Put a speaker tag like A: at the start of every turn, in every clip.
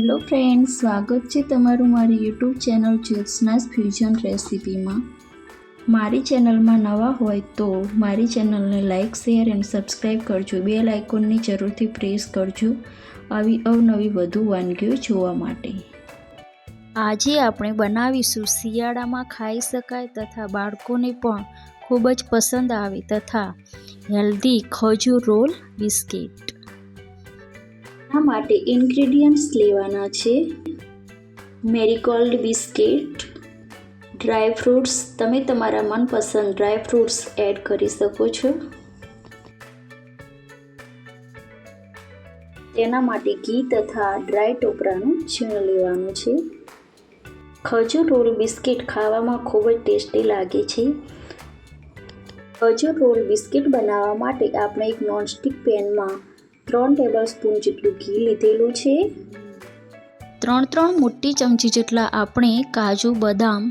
A: Hello friends, સ્વાગત છે તમારું મારી યુટ્યુબ ચેનલ જ્યોત્સનાસ ફ્યુઝન રેસિપીમાં। મારી ચેનલમાં નવા હોય તો મારી ચેનલને લાઇક, શેર એન્ડ સબસ્ક્રાઈબ કરજો। બેલ આઇકોનની જરૂરથી પ્રેસ કરજો આવી અવનવી વધુ વાનગીઓ જોવા માટે। આજે આપણે બનાવીશું શિયાળામાં ખાઈ શકાય તથા બાળકોને પણ ખૂબ જ પસંદ આવે તથા હેલ્ધી ખજૂર રોલ બિસ્કિટ। આ માટે ઇન્ગ્રેડિયન્ટ્સ લેવાના છે મેરીગોલ્ડ બિસ્કિટ, ડ્રાય ફ્રૂટ્સ, તમે તમારા મનપસંદ ડ્રાય ફ્રૂટ્સ એડ કરી શકો છો। તેના માટે ઘી તથા ડ્રાય ટોપરાનું છીણ લેવાનું છે। ખજૂર રોલ બિસ્કિટ ખાવામાં ખૂબ જ ટેસ્ટી લાગે છે। ખજૂર રોલ બિસ્કિટ બનાવવા માટે આપણે એક નોનસ્ટિક પેનમાં 3 ટેબલસ્પૂન જેટલું ઘી લીધેલું છે। 3 મોટી ચમચી જેટલા આપણે કાજુ, બદામ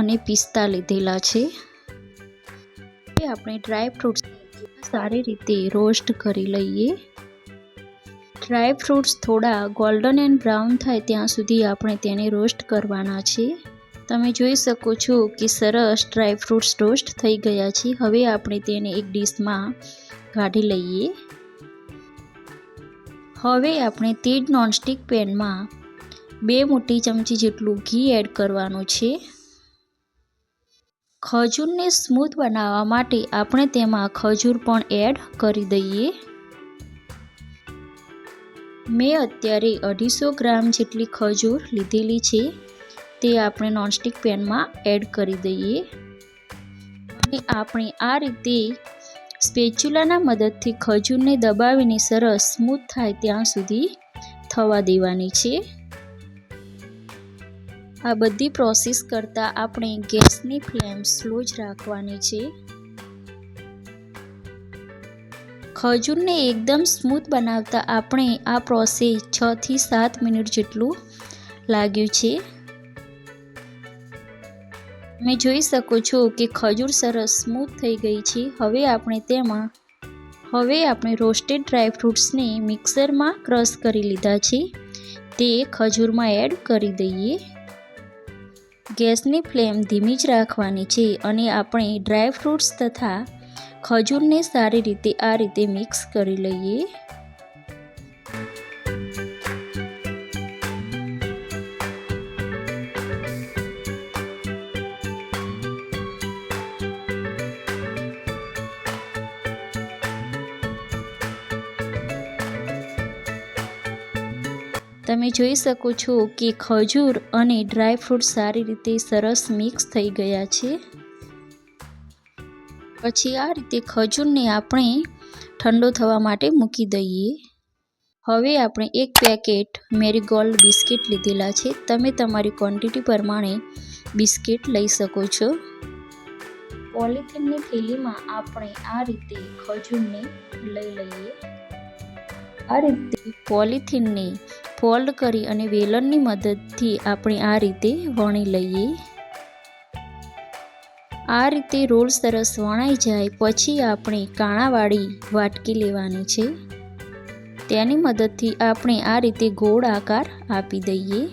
A: અને પિસ્તા લીધેલા છે। આપણે ડ્રાય ફ્રૂટ્સ સારી રીતે રોસ્ટ કરી લઈએ। ડ્રાય ફ્રૂટ્સ થોડા ગોલ્ડન એન્ડ બ્રાઉન થાય ત્યાં સુધી આપણે તેને રોસ્ટ કરવાના છે। તમે જોઈ શકો છો કે સરસ ડ્રાય ફ્રૂટ્સ રોસ્ટ થઈ ગયા છે। હવે આપણે તેને એક ડીશમાં કાઢી લઈએ। હવે આપણે તે જ નોનસ્ટિક પેનમાં 2 મોટી ચમચી જેટલું ઘી એડ કરવાનું છે। ખજૂરને સ્મૂથ બનાવવા માટે આપણે તેમાં ખજૂર પણ એડ કરી દઈએ। મેં અત્યારે 250 ગ્રામ જેટલી ખજૂર લીધેલી છે, તે આપણે નોનસ્ટિક પેનમાં એડ કરી દઈએ અને આપણે આ રીતે સ્પેચ્યુલાના મદદથી ખજૂરને દબાવીને સરસ સ્મૂથ થાય ત્યાં સુધી થવા દેવાની છે। આ બધી પ્રોસેસ કરતાં આપણે ગેસની ફ્લેમ સ્લો જ રાખવાની છે। ખજૂરને એકદમ સ્મૂથ બનાવતા આપણે આ પ્રોસેસ 6 થી 7 મિનિટ જેટલું લાગ્યું છે। તમે જોઈ શકો છો કે ખજૂર સરસ સ્મૂથ થઈ ગઈ છે। હવે આપણે રોસ્ટેડ ડ્રાય ફ્રૂટ્સને મિક્સરમાં ક્રશ કરી લીધા છે, તે ખજૂરમાં એડ કરી દઈએ। ગેસની ફ્લેમ ધીમી જ રાખવાની છે અને આપણે ડ્રાય ફ્રૂટ્સ તથા ખજૂરને સારી રીતે આ રીતે મિક્સ કરી લઈએ। તમે જોઈ શકો છો કે ખજૂર અને ડ્રાય ફ્રૂટ સારી રીતે સરસ મિક્સ થઈ ગયા છે। પછી આ રીતે ખજૂરને આપણે ઠંડો થવા માટે મૂકી દઈએ। હવે આપણે 1 પેકેટ મેરીગોલ્ડ બિસ્કિટ લીધેલા છે, તમે તમારી ક્વોન્ટિટી પ્રમાણે બિસ્કિટ લઈ શકો છો। પોલિથીનની થેલીમાં આપણે આ રીતે ખજૂરને લઈ લઈએ। આ રીતે પોલિથીનને ફોલ્ડ કરી અને વેલણની મદદથી આપણે આ રીતે વણી લઈએ। આ રીતે રોલ સરસ વણાઈ જાય પછી આપણે કાણાવાળી વાટકી લેવાની છે, તેની મદદથી આપણે આ રીતે ગોળ આકાર આપી દઈએ।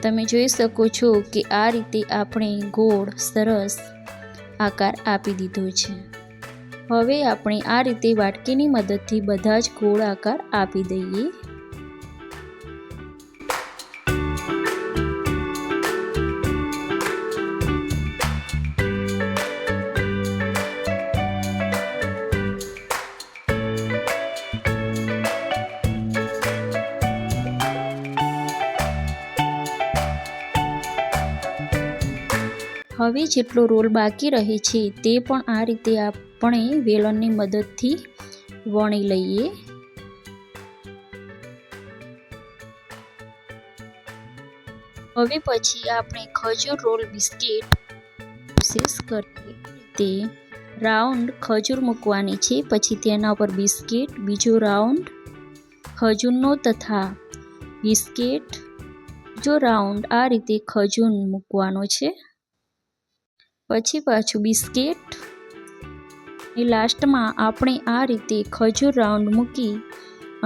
A: તમે જોઈ શકો છો કે આ રીતે આપણે ગોળ સરસ આકાર આપી દીધો છે। હવે આપણે આ રીતે વાટકીની મદદથી બધા જ ગોળ આકાર આપી દઈએ। હવે જેટલો રોલ બાકી રહે છે તે પણ આ રીતે આપણે વેલણની મદદથી વણી લઈએ। હવે પછી આપણે ખજૂર રોલ બિસ્કિટ પ્રોસેસ કરીએ તે રાઉન્ડ ખજૂર મૂકવાની છે, પછી તેના પર બિસ્કિટ, બીજો રાઉન્ડ ખજૂરનો તથા બિસ્કિટ, બીજો રાઉન્ડ આ રીતે ખજૂર મૂકવાનો છે, પછી પાછું બિસ્કિટ અને લાસ્ટમાં આપણે આ રીતે ખજૂર રાઉન્ડ મૂકી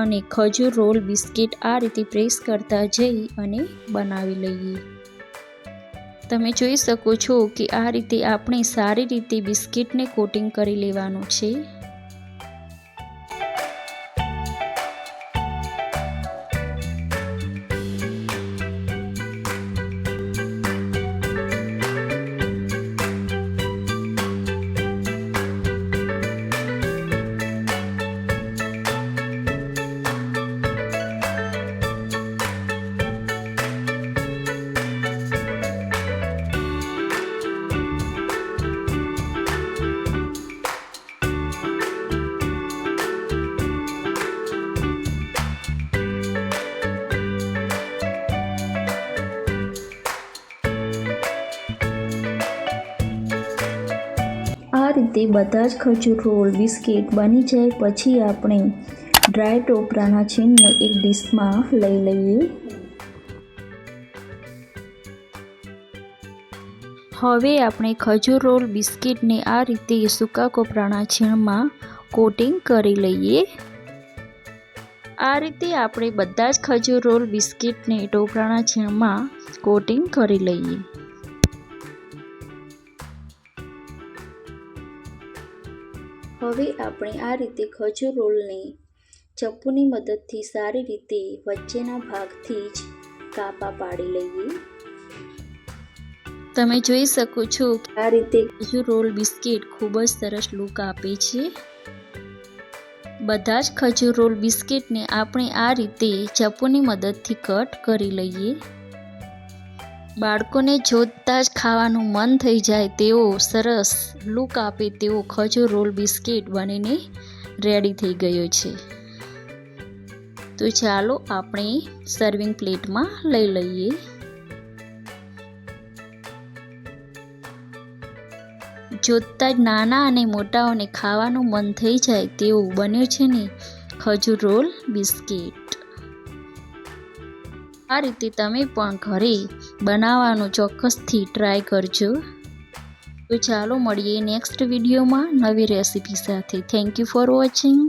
A: અને ખજૂર રોલ બિસ્કિટ આ રીતે પ્રેસ કરતા જઈ અને બનાવી લઈએ. તમે જોઈ શકો છો કે આ રીતે આપણે સારી રીતે બિસ્કિટને કોટિંગ કરી લેવાનું છે. આ રીતે બધા જ ખજૂર રોલ બિસ્કિટ બની જાય પછી આપણે ડ્રાય ટોપરાના છીણને એક ડીશમાં લઈ લઈએ. હવે આપણે ખજૂર રોલ બિસ્કિટને આ રીતે સૂકા કોપરાના છીણમાં કોટિંગ કરી લઈએ. આ રીતે આપણે બધા જ ખજૂર રોલ બિસ્કિટને ટોપરાના છીણમાં કોટિંગ કરી લઈએ. હવે આપણે આ રીતે ખજૂર રોલને ચપ્પુની મદદથી સારી રીતે વચ્ચેના ભાગથી જ કાપા પાડી લઈએ. તમે જોઈ શકો છો કે આ રીતે ખજૂર રોલ બિસ્કિટ ખૂબ જ સરસ લુક આપે છે. બધા જ ખજૂર રોલ બિસ્કિટને આપણે આ રીતે ચપ્પુની મદદથી કટ કરી લઈએ. બાળકોને જોતાં જ ખાવાનું મન થઈ જાય તેવો સરસ લુક આપે તેવો ખજૂર રોલ બિસ્કિટ બનીને રેડી થઈ ગયો છે. તો ચાલો આપણે સર્વિંગ પ્લેટમાં લઈ લઈએ. જોતાં જ નાના અને મોટાઓને ખાવાનું મન થઈ જાય તેવું બન્યું છે ને ખજૂર રોલ બિસ્કિટ. આ રીતે તમે પણ ઘરે બનાવવાનું ચોક્કસથી ટ્રાય કરજો. તો ચાલો મળીએ નેક્સ્ટ વિડીયોમાં નવી રેસીપી સાથે. Thank you for watching.